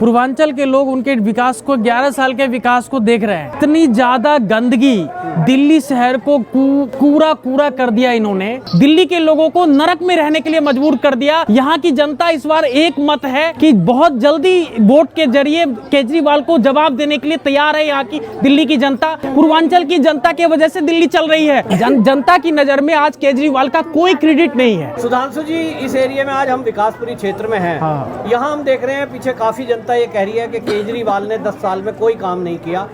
पूर्वांचल के लोग उनके विकास को 11 साल के विकास को देख रहे हैं। इतनी ज्यादा गंदगी दिल्ली शहर को कूड़ा कूड़ा कर दिया इन्होंने। दिल्ली के लोगों को नरक में रहने के लिए मजबूर कर दिया। यहाँ की जनता इस बार एक मत है कि बहुत जल्दी वोट के जरिए केजरीवाल को जवाब देने के लिए तैयार है। यहाँ की दिल्ली की जनता, पूर्वांचल की जनता की वजह से दिल्ली चल रही है। जनता की नजर में आज केजरीवाल का कोई क्रेडिट नहीं है। सुधांशु जी, इस एरिया में आज हम विकासपुरी क्षेत्र में हैं। हाँ। यहाँ हम देख रहे हैं पीछे काफी जनता ये कह रही है कि केजरीवाल ने 10 साल में कोई काम नहीं किया।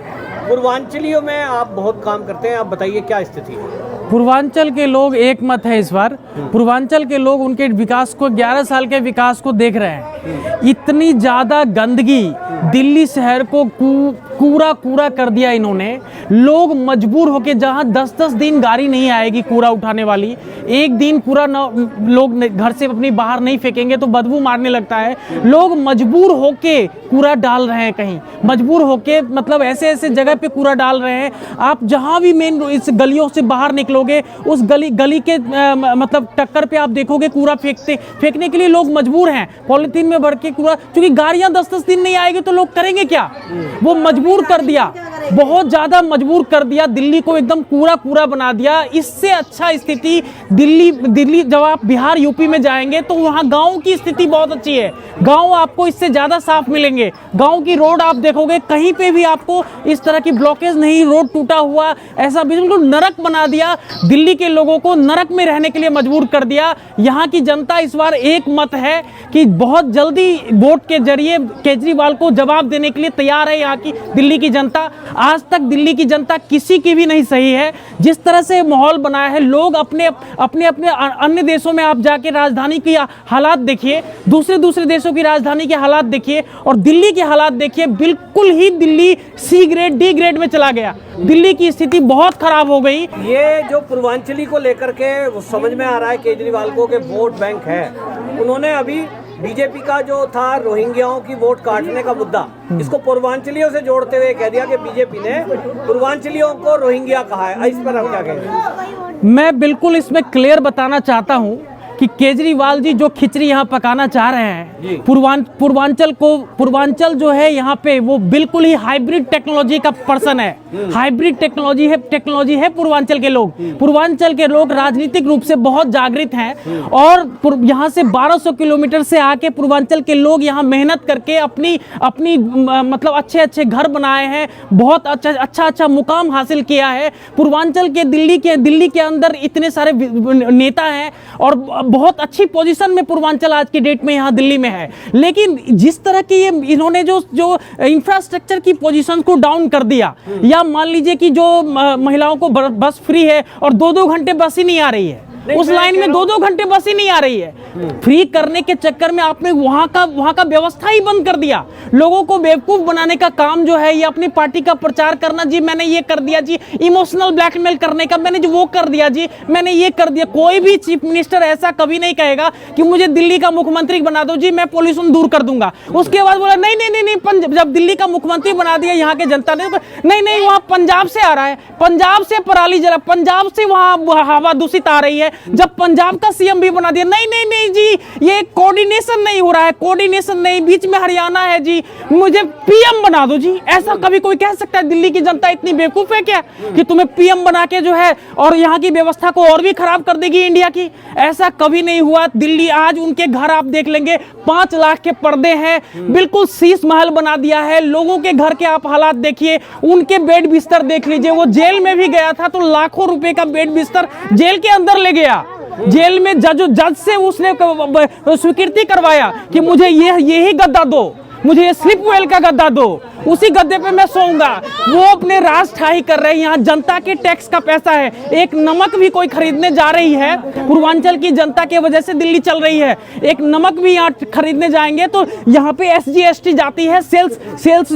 पूर्वांचलियों में आप बहुत काम करते हैं, आप बताइए क्या स्थिति है? पूर्वांचल के लोग एक मत है इस बार। पूर्वांचल के लोग उनके विकास को 11 साल के विकास को देख रहे हैं। इतनी ज्यादा गंदगी दिल्ली शहर को कूड़ा कूड़ा कर दिया इन्होंने। लोग मजबूर होके, जहां 10-10 दिन गाड़ी नहीं आएगी कूड़ा उठाने वाली, एक दिन कूड़ा लोग घर से अपनी बाहर नहीं फेंकेंगे तो बदबू मारने लगता है। लोग मजबूर होके कूड़ा डाल रहे हैं, कहीं मजबूर होके, मतलब ऐसे ऐसे जगह पे कूड़ा डाल रहे हैं। आप जहां भी मेन इस गलियों से बाहर निकलोगे, उस गली के मतलब टक्कर पे आप देखोगे कूड़ा फेंकने के लिए लोग मजबूर हैं। पॉलिथीन में भर के कूड़ा, क्योंकि गाड़ियां 10-10 दिन नहीं आएगी तो लोग करेंगे क्या? वो मजबूर कर दिया, बहुत ज्यादा मजबूर कर दिया। दिल्ली को एकदम कूड़ा कूड़ा बना दिया। इससे अच्छा स्थिति दिल्ली जब आप बिहार यूपी में जाएंगे तो वहां गांव की स्थिति बहुत अच्छी है। गांव आपको इससे ज्यादा साफ मिलेंगे। गांव की रोड आप देखोगे, कहीं पे भी आपको इस तरह की ब्लॉकेज नहीं, रोड टूटा हुआ, ऐसा बिल्कुल नरक बना दिया। दिल्ली के लोगों को नरक में रहने के लिए मजबूर कर दिया। यहाँ की जनता इस बार एक मत है कि बहुत जल्दी वोट के जरिए केजरीवाल को जवाब देने के लिए तैयार है। यहाँ की दिल्ली की जनता, आज तक दिल्ली की जनता किसी की भी नहीं सही है। जिस तरह से माहौल बनाया है, लोग अपने अन्य देशों में आप जाके राजधानी की हालात देखिए, दूसरे देशों की राजधानी के हालात देखिए और दिल्ली के हालात देखिए। बिल्कुल ही Delhi C grade D grade में चला गया। दिल्ली की स्थिति बहुत खराब हो गई। ये जो पूर्वांचली को लेकर के समझ में आ रहा है केजरीवाल को कि वोट बैंक है, उन्होंने अभी बीजेपी का जो था रोहिंग्याओं की वोट काटने का मुद्दा, इसको पूर्वांचलियों से जोड़ते हुए कह दिया कि बीजेपी ने पूर्वांचलियों को रोहिंग्या कहा है। इस पर आप क्या कहेंगे? मैं बिल्कुल इसमें क्लियर बताना चाहता हूं कि केजरीवाल जी जो खिचड़ी यहाँ पकाना चाह रहे हैं, पूर्वांचल जो है यहाँ पे, वो बिल्कुल ही हाइब्रिड टेक्नोलॉजी का पर्सन है। हाइब्रिड टेक्नोलॉजी है पूर्वांचल के लोग। पूर्वांचल के लोग राजनीतिक रूप से बहुत जागृत हैं और यहाँ से 1200 किलोमीटर से आके पूर्वांचल के लोग यहाँ मेहनत करके अपनी मतलब अच्छे घर बनाए हैं, बहुत अच्छा मुकाम हासिल किया है। पूर्वांचल के दिल्ली के अंदर इतने सारे नेता हैं और बहुत अच्छी पोजीशन में पूर्वांचल आज की डेट में यहाँ दिल्ली में है। लेकिन जिस तरह की इन्होंने जो इंफ्रास्ट्रक्चर की पोजीशन को डाउन कर दिया, या मान लीजिए कि जो महिलाओं को बस फ्री है और 2-2 घंटे बस ही नहीं आ रही है, उस लाइन में 2-2 घंटे बस ही नहीं आ रही है। फ्री करने के चक्कर में आपने वहां का व्यवस्था ही बंद कर दिया। लोगों को बेवकूफ बनाने का काम जो है, ये अपनी पार्टी का प्रचार करना, जी मैंने ये कर दिया जी, इमोशनल ब्लैकमेल करने का, मैंने जो वो कर दिया जी, मैंने ये कर दिया। कोई भी चीफ मिनिस्टर ऐसा कभी नहीं कहेगा कि मुझे दिल्ली का मुख्यमंत्री बना दो जी, मैं पॉल्यूशन दूर कर दूंगा। उसके बाद बोला नहीं, जब दिल्ली का मुख्यमंत्री बना दिया यहाँ के जनता ने, नहीं वहां पंजाब से आ रहा है, पंजाब से पराली जला, पंजाब से वहां हवा दूषित आ रही है। जब पंजाब का सीएम भी बना दिया, नहीं जी, ये कोऑर्डिनेशन नहीं हो रहा है, कोऑर्डिनेशन नहीं, बीच में हरियाणा है जी, मुझे पीएम बना दो जी। ऐसा कभी कोई कह सकता है? दिल्ली की जनता इतनी बेवकूफ है क्या कि तुम्हें पीएम बना के जो है और यहाँ की व्यवस्था को और भी खराब कर देगी इंडिया की? ऐसा कभी नहीं हुआ। दिल्ली आज उनके घर आप देख लेंगे, 5 लाख के पर्दे हैं, बिल्कुल शीश महल बना दिया है। लोगों के घर के आप हालात देखिए, उनके बेड बिस्तर देख लीजिए। वो जेल में भी गया था तो लाखों रुपए का बेड बिस्तर जेल के अंदर ले गया। जेल में जज से उसने स्वीकृति करवाया कि मुझे यही गद्दा दो, मुझे ये स्लिप वेल का गद्दा दो, उसी गद्दे पे मैं सोऊंगा। वो अपने राज ठाही कर रहे हैं। यहाँ जनता के टैक्स का पैसा है, एक नमक भी कोई खरीदने जा रही है, पूर्वांचल की जनता के वजह से दिल्ली चल रही है। एक नमक भी यहाँ खरीदने जाएंगे तो यहाँ पे SGST जाती है, सेल्स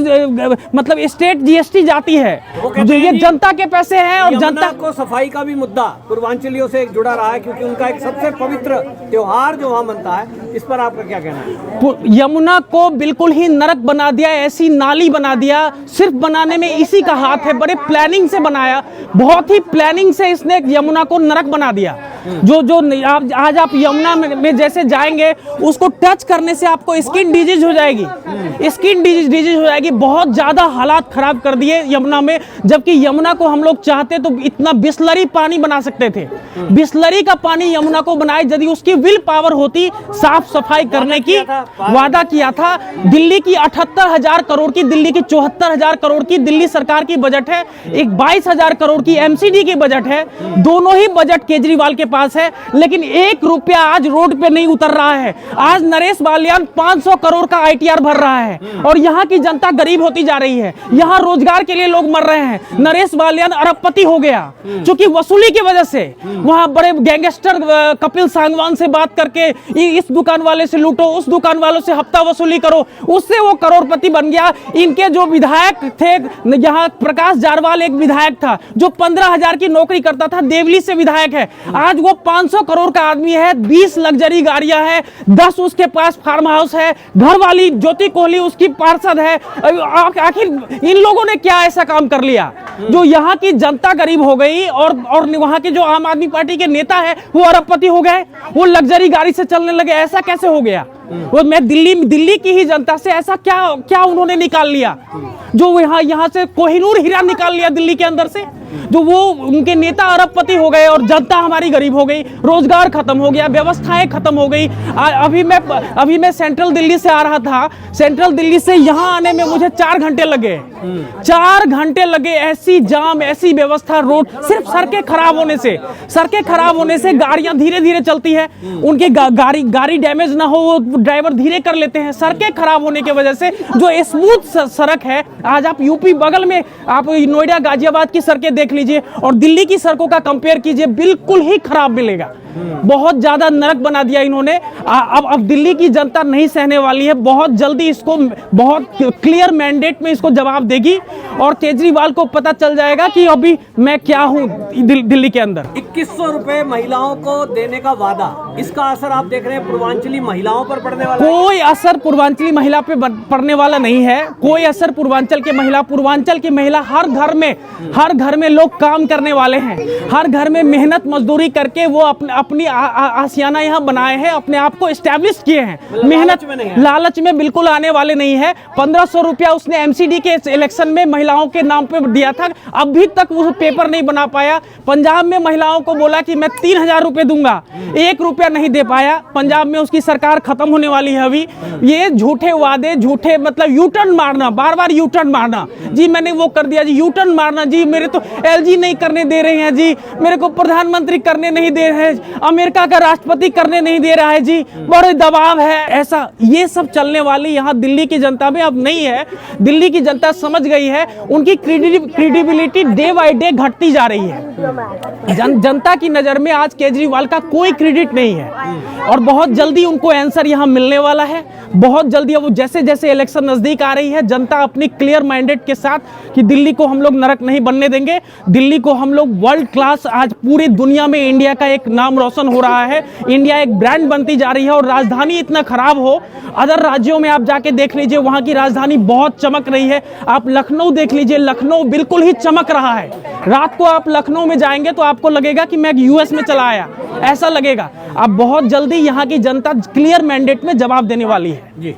मतलब स्टेट GST जाती है, जो ये जनता के पैसे हैं। और जनता को सफाई का भी मुद्दा पूर्वांचलियों से जुड़ा रहा है, क्योंकि उनका एक सबसे पवित्र त्योहार जो वहाँ मनता है। इस पर आपका क्या कहना है? यमुना को बिल्कुल ही नरक बना दिया, ऐसी नाली बना दिया। सिर्फ बनाने में इसी का हाथ है, बड़े प्लानिंग से बनाया, बहुत ही प्लानिंग से इसने यमुना को नरक बना दिया। आज आप यमुना में जैसे जाएंगे, उसको टच करने से आपको स्किन डिजीज हो जाएगी, स्किन डिजीज हो जाएगी। बहुत ज्यादा हालात खराब कर दिए यमुना में, जबकि यमुना को हम लोग चाहते तो इतना बिस्लरी पानी बना सकते थे। बिस्लरी का पानी यमुना को बनाए, यदि उसकी विल पावर होती साफ सफाई करने की, वादा किया था। दिल्ली की 78,000 करोड़ की, दिल्ली की 74,000 करोड़ की दिल्ली सरकार की बजट है, एक 22,000 करोड़ की एमसीडी की बजट है। दोनों ही बजट केजरीवाल के पास है, लेकिन 1 रुपया आज रोड पे नहीं उतर रहा है। आज नरेश बालियान 500 करोड़ का आईटीआर भर रहा है और यहाँ की जनता गरीब होती जा रही है। यहाँ रोजगार के लिए लोग मर रहे हैं। नरेश बालियान अरबपति हो गया क्योंकि वसूली की वजह से। वहां बड़े गैंगस्टर कपिल सांगवान से बात करके इस दुकान वाले से लूटो, उस दुकान वालों से हफ्ता वसूली करो, उससे वो करोड़पति बन गया। इनके जो विधायक थे, यहाँ प्रकाश जारवाल एक विधायक था जो 15,000 की नौकरी करता था, देवली से विधायक है। आज वो 500 करोड़ का आदमी है, 20 लग्जरी गाड़ियां हैं, 10 उसके पास फार्म हाउस है, घर वाली ज्योति कोहली उसकी पार्षद है। आखिर इन लोगों ने क्या ऐसा काम कर लिया जो यहाँ की जनता गरीब हो गई और वहाँ के जो आम आदमी पार्टी के नेता है वो अरबपति हो गए, वो लग्जरी गाड़ी से चलने लगे। ऐसा कैसे हो गया? वो मैं दिल्ली की ही जनता से ऐसा क्या उन्होंने निकाल लिया जो यहाँ से कोहिनूर हीरा निकाल लिया दिल्ली के अंदर से, जो वो उनके नेता अरबपति हो गए और जनता हमारी गरीब हो गई, रोजगार खत्म हो गया, व्यवस्थाएं खत्म हो गई। अभी मैं सेंट्रल दिल्ली से आ रहा था, सेंट्रल दिल्ली से यहाँ आने में मुझे 4 घंटे लगे, 4 घंटे लगे। ऐसी जाम, ऐसी व्यवस्था, रोड सिर्फ सड़कें खराब होने से गाड़ियां धीरे धीरे चलती है, उनकी गाड़ी डैमेज ना हो वो ड्राइवर धीरे कर लेते हैं। सड़कें खराब होने की वजह से जो स्मूथ सड़क है, आज आप यूपी बगल में आप नोएडा गाजियाबाद की सड़कें देख लीजिए और दिल्ली की सड़कों का कंपेयर कीजिए, बिल्कुल ही खराब मिलेगा। बहुत ज्यादा नरक बना दिया इन्होंने। अब दिल्ली की जनता नहीं सहने वाली है, बहुत जल्दी इसको बहुत क्लियर मैंडेट में इसको जवाब देगी और केजरीवाल को पता चल जाएगा कि अभी मैं क्या हूं दिल्ली के अंदर। 2100 रुपए महिलाओं को देने का वादा, इसका असर आप देख रहे हैं पूर्वांचली महिलाओं पर पड़ने वाला? कोई असर पूर्वांचली महिला पे पड़ने वाला नहीं है, कोई असर पूर्वांचल की महिला हर घर में लोग काम करने वाले हैं, हर घर में मेहनत मजदूरी करके वो अपनी आशियाना यहाँ बनाए हैं, अपने आप को एस्टैब्लिश किए हैं। मेहनत लालच में बिल्कुल आने वाले नहीं है। 1500 रुपया उसने एमसीडी के इलेक्शन में महिलाओं के नाम पे दिया था, अभी तक वो पेपर नहीं बना पाया। पंजाब में महिलाओं को बोला कि मैं 3000 रुपए दूंगा, 1 रुपया नहीं दे पाया। पंजाब में उसकी सरकार खत्म होने वाली है अभी। ये झूठे वादे, झूठे मतलब यू टर्न मारना, बार बार यू टर्न मारना, जी मैंने वो कर दिया जी, यू टर्न मारना जी, मेरे तो एलजी नहीं करने दे रहे हैं जी, मेरे को प्रधानमंत्री करने नहीं दे रहे हैं, अमेरिका का राष्ट्रपति करने नहीं दे रहा है जी, बड़े दबाव है। ऐसा ये सब चलने वाली यहाँ दिल्ली की जनता में अब नहीं है। दिल्ली की जनता समझ गई है, उनकी क्रेडिबिलिटी डे बाय डे घटती जा रही है। जनता की नजर में आज केजरीवाल का कोई क्रेडिट नहीं है और बहुत जल्दी उनको आंसर यहाँ मिलने वाला है। बहुत जल्दी अब जैसे जैसे इलेक्शन नजदीक आ रही है, जनता अपनी क्लियर माइंडेड के साथ कि दिल्ली को हम लोग नरक नहीं बनने देंगे, दिल्ली को हम लोग वर्ल्ड क्लास, आज पूरी दुनिया में इंडिया का एक नाम रोशन हो रहा है, इंडिया एक ब्रांड बनती जा रही है। और राजधानी इतना खराब हो, अदर राज्यों में आप जाके देख लीजिए, वहां की राजधानी बहुत चमक रही है। आप लखनऊ देख लीजिए, लखनऊ बिल्कुल ही चमक रहा है। रात को आप लखनऊ में जाएंगे तो आपको लगेगा कि मैं यूएस में चला आया, ऐसा लगेगा। अब बहुत जल्दी यहाँ की जनता क्लियर मैंडेट में जवाब देने वाली है। जी।